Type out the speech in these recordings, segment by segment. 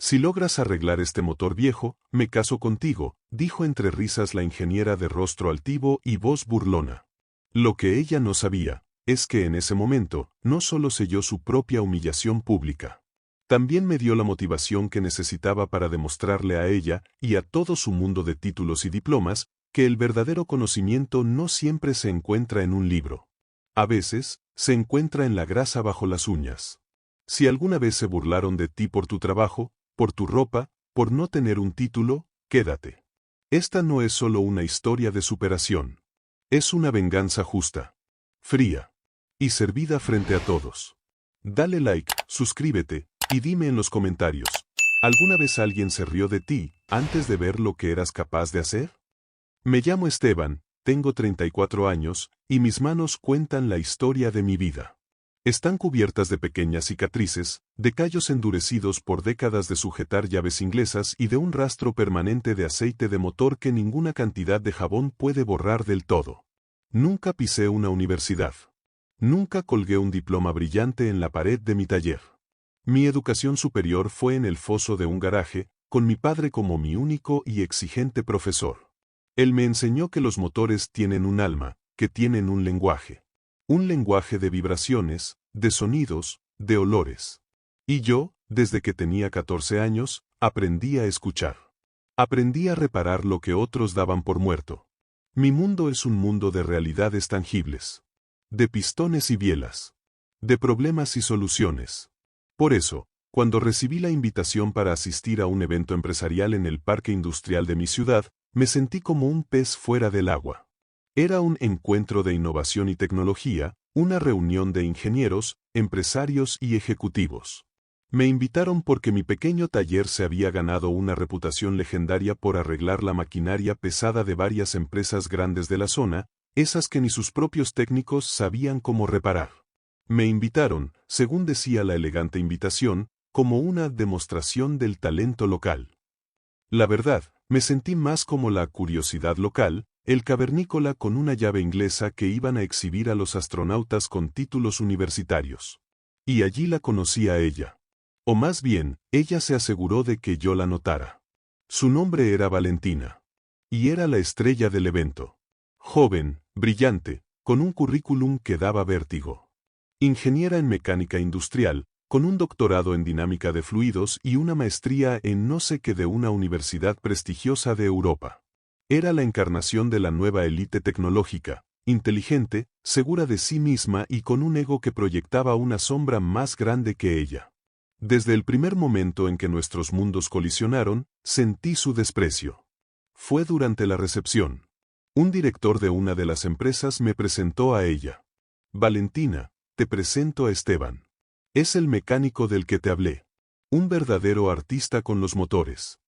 Si logras arreglar este motor viejo, me caso contigo, dijo entre risas la ingeniera de rostro altivo y voz burlona. Lo que ella no sabía, es que en ese momento, no solo selló su propia humillación pública. También me dio la motivación que necesitaba para demostrarle a ella, y a todo su mundo de títulos y diplomas, que el verdadero conocimiento no siempre se encuentra en un libro. A veces, se encuentra en la grasa bajo las uñas. Si alguna vez se burlaron de ti por tu trabajo, por tu ropa, por no tener un título, quédate. Esta no es solo una historia de superación. Es una venganza justa, fría y servida frente a todos. Dale like, suscríbete, y dime en los comentarios, ¿alguna vez alguien se rió de ti antes de ver lo que eras capaz de hacer? Me llamo Esteban, tengo 34 años, y mis manos cuentan la historia de mi vida. Están cubiertas de pequeñas cicatrices, de callos endurecidos por décadas de sujetar llaves inglesas y de un rastro permanente de aceite de motor que ninguna cantidad de jabón puede borrar del todo. Nunca pisé una universidad. Nunca colgué un diploma brillante en la pared de mi taller. Mi educación superior fue en el foso de un garaje, con mi padre como mi único y exigente profesor. Él me enseñó que los motores tienen un alma, que tienen un lenguaje. Un lenguaje de vibraciones, de sonidos, de olores. Y yo, desde que tenía 14 años, aprendí a escuchar. Aprendí a reparar lo que otros daban por muerto. Mi mundo es un mundo de realidades tangibles. De pistones y bielas. De problemas y soluciones. Por eso, cuando recibí la invitación para asistir a un evento empresarial en el parque industrial de mi ciudad, me sentí como un pez fuera del agua. Era un encuentro de innovación y tecnología, una reunión de ingenieros, empresarios y ejecutivos. Me invitaron porque mi pequeño taller se había ganado una reputación legendaria por arreglar la maquinaria pesada de varias empresas grandes de la zona, esas que ni sus propios técnicos sabían cómo reparar. Me invitaron, según decía la elegante invitación, como una demostración del talento local. La verdad, me sentí más como la curiosidad local, el cavernícola con una llave inglesa que iban a exhibir a los astronautas con títulos universitarios. Y allí la conocí a ella. O más bien, ella se aseguró de que yo la notara. Su nombre era Valentina. Y era la estrella del evento. Joven, brillante, con un currículum que daba vértigo. Ingeniera en mecánica industrial, con un doctorado en dinámica de fluidos y una maestría en no sé qué de una universidad prestigiosa de Europa. Era la encarnación de la nueva élite tecnológica, inteligente, segura de sí misma y con un ego que proyectaba una sombra más grande que ella. Desde el primer momento en que nuestros mundos colisionaron, sentí su desprecio. Fue durante la recepción. Un director de una de las empresas me presentó a ella. Valentina, te presento a Esteban. Es el mecánico del que te hablé. Un verdadero artista con los motores.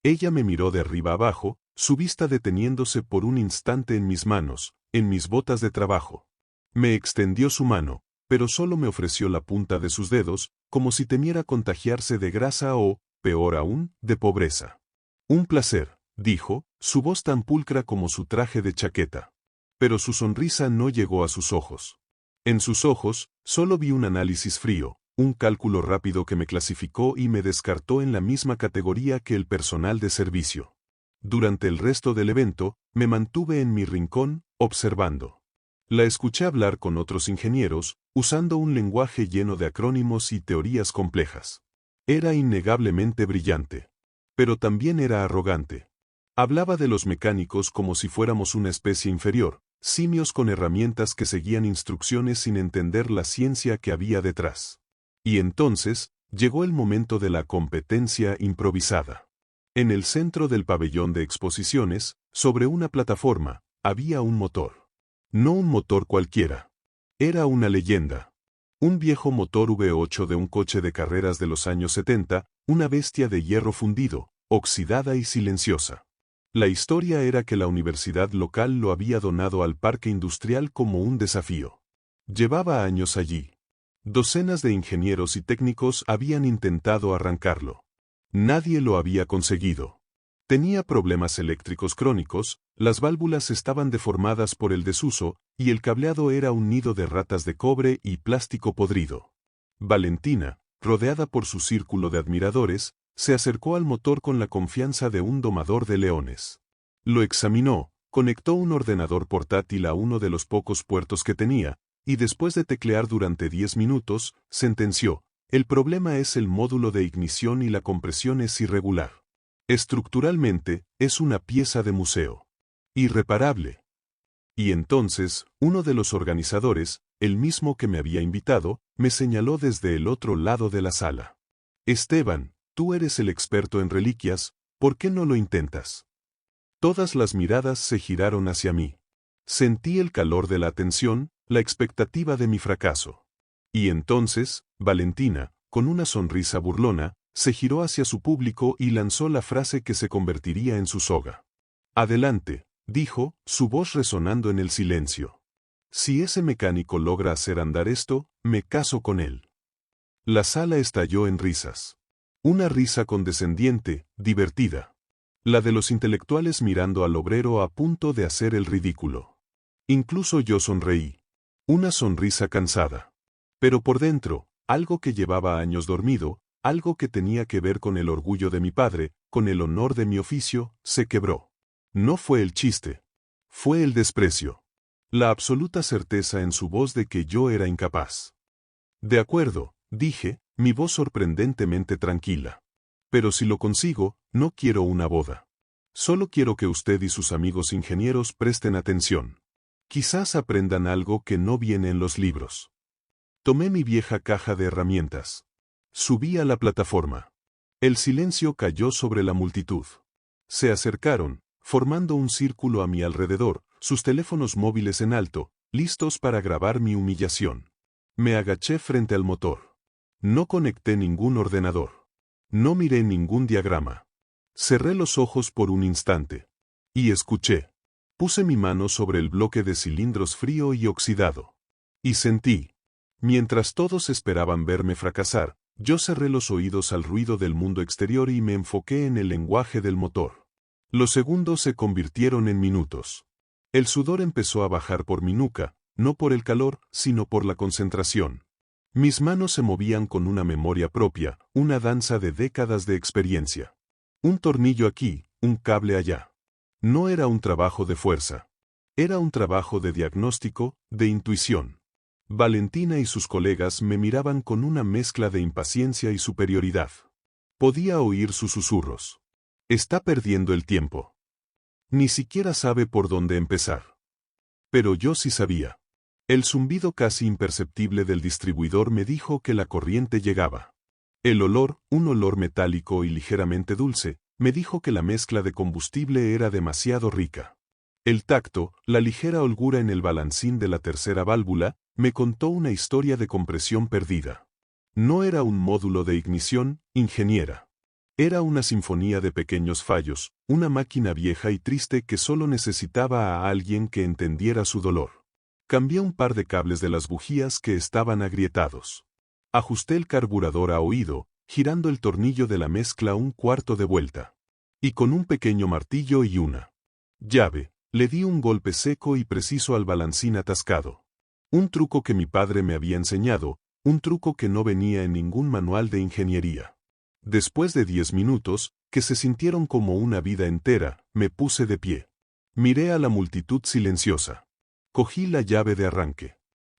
Ella me miró de arriba abajo, su vista deteniéndose por un instante en mis manos, en mis botas de trabajo. Me extendió su mano, pero solo me ofreció la punta de sus dedos, como si temiera contagiarse de grasa o, peor aún, de pobreza. Un placer, dijo, su voz tan pulcra como su traje de chaqueta. Pero su sonrisa no llegó a sus ojos. En sus ojos, solo vi un análisis frío, un cálculo rápido que me clasificó y me descartó en la misma categoría que el personal de servicio. Durante el resto del evento, me mantuve en mi rincón, observando. La escuché hablar con otros ingenieros, usando un lenguaje lleno de acrónimos y teorías complejas. Era innegablemente brillante. Pero también era arrogante. Hablaba de los mecánicos como si fuéramos una especie inferior, simios con herramientas que seguían instrucciones sin entender la ciencia que había detrás. Y entonces, llegó el momento de la competencia improvisada. En el centro del pabellón de exposiciones, sobre una plataforma, había un motor. No un motor cualquiera. Era una leyenda. Un viejo motor V8 de un coche de carreras de los años 70, una bestia de hierro fundido, oxidada y silenciosa. La historia era que la universidad local lo había donado al parque industrial como un desafío. Llevaba años allí. Docenas de ingenieros y técnicos habían intentado arrancarlo. Nadie lo había conseguido. Tenía problemas eléctricos crónicos, las válvulas estaban deformadas por el desuso, y el cableado era un nido de ratas de cobre y plástico podrido. Valentina, rodeada por su círculo de admiradores, Se acercó al motor con la confianza de un domador de leones. Lo examinó, conectó un ordenador portátil a uno de los pocos puertos que tenía, y después de teclear durante 10 minutos, sentenció: el problema es el módulo de ignición y la compresión es irregular. Estructuralmente, es una pieza de museo. Irreparable. Y entonces, uno de los organizadores, el mismo que me había invitado, me señaló desde el otro lado de la sala. Esteban, tú eres el experto en reliquias, ¿por qué no lo intentas? Todas las miradas se giraron hacia mí. Sentí el calor de la atención, la expectativa de mi fracaso. Y entonces, Valentina, con una sonrisa burlona, se giró hacia su público y lanzó la frase que se convertiría en su soga. Adelante, dijo, su voz resonando en el silencio. Si ese mecánico logra hacer andar esto, me caso con él. La sala estalló en risas. Una risa condescendiente, divertida. La de los intelectuales mirando al obrero a punto de hacer el ridículo. Incluso yo sonreí. Una sonrisa cansada. Pero por dentro, algo que llevaba años dormido, algo que tenía que ver con el orgullo de mi padre, con el honor de mi oficio, se quebró. No fue el chiste. Fue el desprecio. La absoluta certeza en su voz de que yo era incapaz. De acuerdo, dije, mi voz sorprendentemente tranquila. Pero si lo consigo, no quiero una boda. Solo quiero que usted y sus amigos ingenieros presten atención. Quizás aprendan algo que no viene en los libros. Tomé mi vieja caja de herramientas. Subí a la plataforma. El silencio cayó sobre la multitud. Se acercaron, formando un círculo a mi alrededor, sus teléfonos móviles en alto, listos para grabar mi humillación. Me agaché frente al motor. No conecté ningún ordenador. No miré ningún diagrama. Cerré los ojos por un instante. Y escuché. Puse mi mano sobre el bloque de cilindros frío y oxidado. Y sentí. Mientras todos esperaban verme fracasar, yo cerré los oídos al ruido del mundo exterior y me enfoqué en el lenguaje del motor. Los segundos se convirtieron en minutos. El sudor empezó a bajar por mi nuca, no por el calor, sino por la concentración. Mis manos se movían con una memoria propia, una danza de décadas de experiencia. Un tornillo aquí, un cable allá. No era un trabajo de fuerza. Era un trabajo de diagnóstico, de intuición. Valentina y sus colegas me miraban con una mezcla de impaciencia y superioridad. Podía oír sus susurros. Está perdiendo el tiempo. Ni siquiera sabe por dónde empezar. Pero yo sí sabía. El zumbido casi imperceptible del distribuidor me dijo que la corriente llegaba. El olor, un olor metálico y ligeramente dulce, me dijo que la mezcla de combustible era demasiado rica. El tacto, la ligera holgura en el balancín de la tercera válvula, me contó una historia de compresión perdida. No era un módulo de ignición, ingeniera. Era una sinfonía de pequeños fallos, una máquina vieja y triste que solo necesitaba a alguien que entendiera su dolor. Cambié un par de cables de las bujías que estaban agrietados. Ajusté el carburador a oído, girando el tornillo de la mezcla un cuarto de vuelta. Y con un pequeño martillo y una llave, le di un golpe seco y preciso al balancín atascado. Un truco que mi padre me había enseñado, un truco que no venía en ningún manual de ingeniería. Después de 10 minutos, que se sintieron como una vida entera, me puse de pie. Miré a la multitud silenciosa. Cogí la llave de arranque.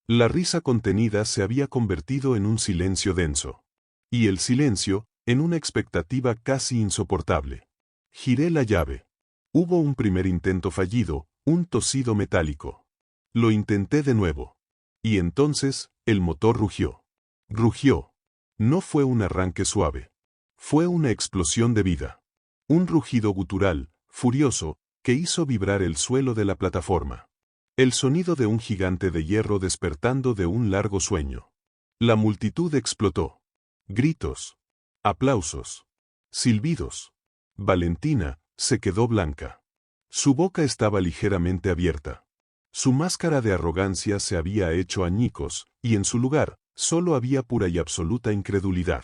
La risa contenida se había convertido en un silencio denso. Y el silencio, en una expectativa casi insoportable. Giré la llave. Hubo un primer intento fallido, un tosido metálico. Lo intenté de nuevo. Y entonces, el motor rugió. Rugió. No fue un arranque suave. Fue una explosión de vida. Un rugido gutural, furioso, que hizo vibrar el suelo de la plataforma. El sonido de un gigante de hierro despertando de un largo sueño. La multitud explotó. Gritos. Aplausos. Silbidos. Valentina se quedó blanca. Su boca estaba ligeramente abierta. Su máscara de arrogancia se había hecho añicos, y en su lugar, solo había pura y absoluta incredulidad.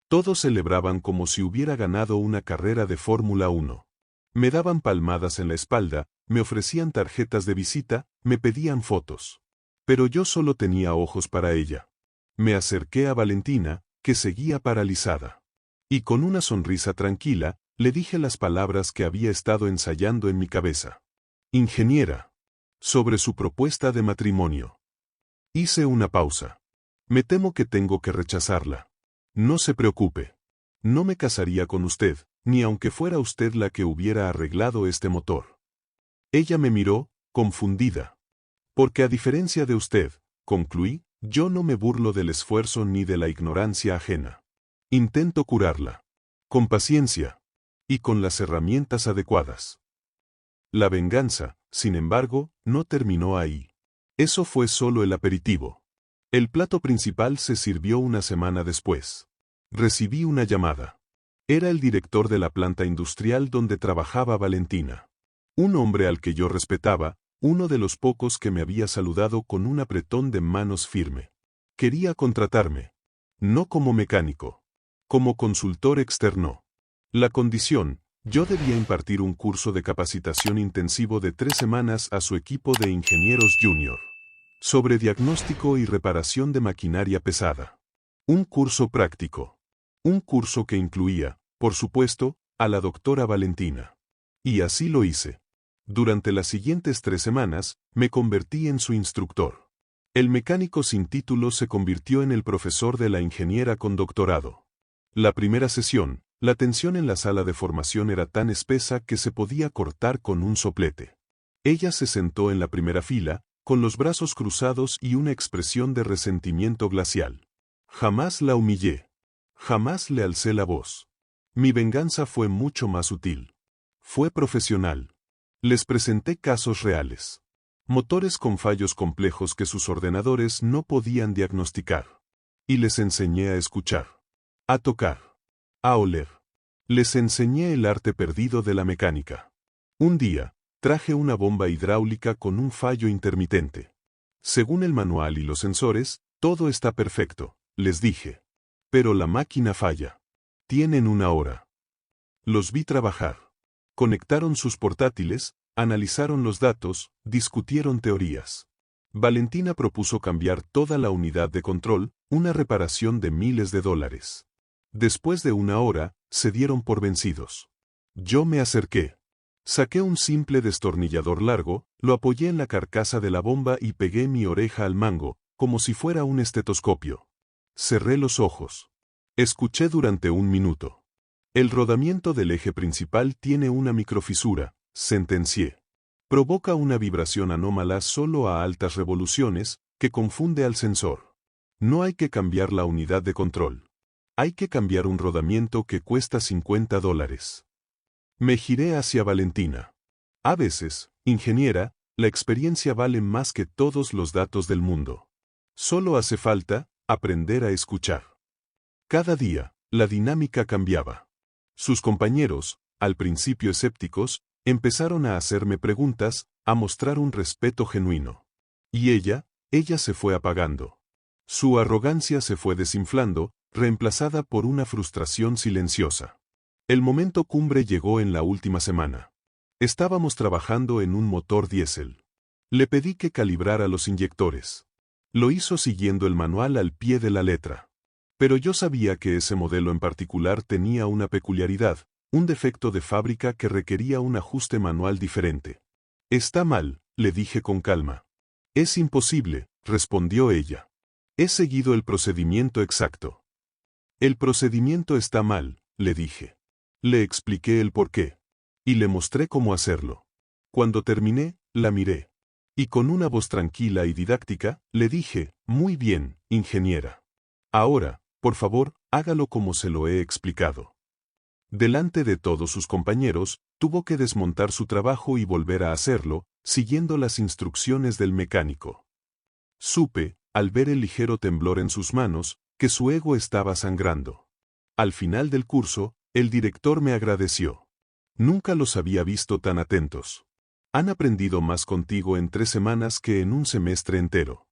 Todos celebraban como si hubiera ganado una carrera de Fórmula 1. Me daban palmadas en la espalda, me ofrecían tarjetas de visita, me pedían fotos. Pero yo solo tenía ojos para ella. Me acerqué a Valentina, que seguía paralizada. Y con una sonrisa tranquila, le dije las palabras que había estado ensayando en mi cabeza. Ingeniera. Sobre su propuesta de matrimonio. Hice una pausa. Me temo que tengo que rechazarla. No se preocupe. No me casaría con usted, ni aunque fuera usted la que hubiera arreglado este motor. Ella me miró, confundida. Porque a diferencia de usted, concluí, yo no me burlo del esfuerzo ni de la ignorancia ajena. Intento curarla. Con paciencia. Y con las herramientas adecuadas. La venganza, sin embargo, no terminó ahí. Eso fue solo el aperitivo. El plato principal se sirvió una semana después. Recibí una llamada. Era el director de la planta industrial donde trabajaba Valentina. Un hombre al que yo respetaba, uno de los pocos que me había saludado con un apretón de manos firme. Quería contratarme. No como mecánico. Como consultor externo. La condición, yo debía impartir un curso de capacitación intensivo de 3 semanas a su equipo de ingenieros junior. Sobre diagnóstico y reparación de maquinaria pesada. Un curso práctico. Un curso que incluía, por supuesto, a la doctora Valentina. Y así lo hice. Durante las siguientes 3 semanas, me convertí en su instructor. El mecánico sin título se convirtió en el profesor de la ingeniera con doctorado. La primera sesión, la tensión en la sala de formación era tan espesa que se podía cortar con un soplete. Ella se sentó en la primera fila, con los brazos cruzados y una expresión de resentimiento glacial. Jamás la humillé. Jamás le alcé la voz. Mi venganza fue mucho más sutil. Fue profesional. Les presenté casos reales. Motores con fallos complejos que sus ordenadores no podían diagnosticar. Y les enseñé a escuchar. A tocar. A oler. Les enseñé el arte perdido de la mecánica. Un día, traje una bomba hidráulica con un fallo intermitente. Según el manual y los sensores, todo está perfecto, les dije. Pero la máquina falla. Tienen 1 hora. Los vi trabajar. Conectaron sus portátiles, analizaron los datos, discutieron teorías. Valentina propuso cambiar toda la unidad de control, una reparación de miles de dólares. Después de 1 hora, se dieron por vencidos. Yo me acerqué. Saqué un simple destornillador largo, lo apoyé en la carcasa de la bomba y pegué mi oreja al mango, como si fuera un estetoscopio. Cerré los ojos. Escuché durante 1 minuto. El rodamiento del eje principal tiene una microfisura, sentencié. Provoca una vibración anómala solo a altas revoluciones, que confunde al sensor. No hay que cambiar la unidad de control. Hay que cambiar un rodamiento que cuesta $50. Me giré hacia Valentina. A veces, ingeniera, la experiencia vale más que todos los datos del mundo. Solo hace falta aprender a escuchar. Cada día, la dinámica cambiaba. Sus compañeros, al principio escépticos, empezaron a hacerme preguntas, a mostrar un respeto genuino. Y ella se fue apagando. Su arrogancia se fue desinflando, reemplazada por una frustración silenciosa. El momento cumbre llegó en la última semana. Estábamos trabajando en un motor diésel. Le pedí que calibrara los inyectores. Lo hizo siguiendo el manual al pie de la letra. Pero yo sabía que ese modelo en particular tenía una peculiaridad, un defecto de fábrica que requería un ajuste manual diferente. Está mal, le dije con calma. Es imposible, respondió ella. He seguido el procedimiento exacto. El procedimiento está mal, le dije. Le expliqué el porqué. Y le mostré cómo hacerlo. Cuando terminé, la miré. Y con una voz tranquila y didáctica, le dije, muy bien, ingeniera. Ahora, por favor, hágalo como se lo he explicado. Delante de todos sus compañeros, tuvo que desmontar su trabajo y volver a hacerlo, siguiendo las instrucciones del mecánico. Supe, al ver el ligero temblor en sus manos, que su ego estaba sangrando. Al final del curso, el director me agradeció. Nunca los había visto tan atentos. Han aprendido más contigo en 3 semanas que en un semestre entero.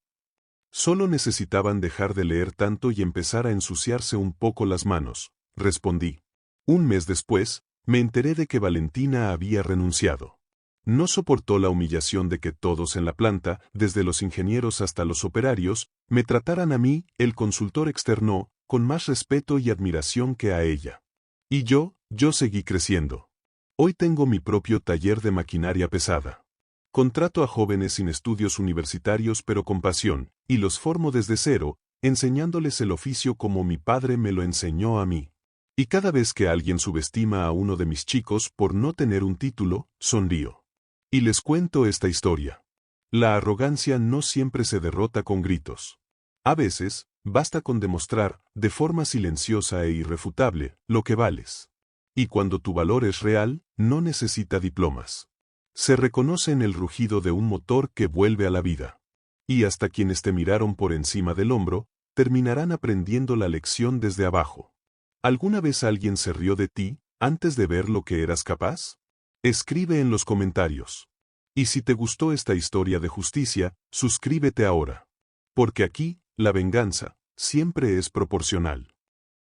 Solo necesitaban dejar de leer tanto y empezar a ensuciarse un poco las manos, respondí. 1 mes después, me enteré de que Valentina había renunciado. No soportó la humillación de que todos en la planta, desde los ingenieros hasta los operarios, me trataran a mí, el consultor externo, con más respeto y admiración que a ella. Y yo seguí creciendo. Hoy tengo mi propio taller de maquinaria pesada. Contrato a jóvenes sin estudios universitarios pero con pasión, y los formo desde cero, enseñándoles el oficio como mi padre me lo enseñó a mí. Y cada vez que alguien subestima a uno de mis chicos por no tener un título, sonrío. Y les cuento esta historia. La arrogancia no siempre se derrota con gritos. A veces, basta con demostrar, de forma silenciosa e irrefutable, lo que vales. Y cuando tu valor es real, no necesita diplomas. Se reconoce en el rugido de un motor que vuelve a la vida. Y hasta quienes te miraron por encima del hombro, terminarán aprendiendo la lección desde abajo. ¿Alguna vez alguien se rió de ti, antes de ver lo que eras capaz? Escribe en los comentarios. Y si te gustó esta historia de justicia, suscríbete ahora. Porque aquí, la venganza, siempre es proporcional.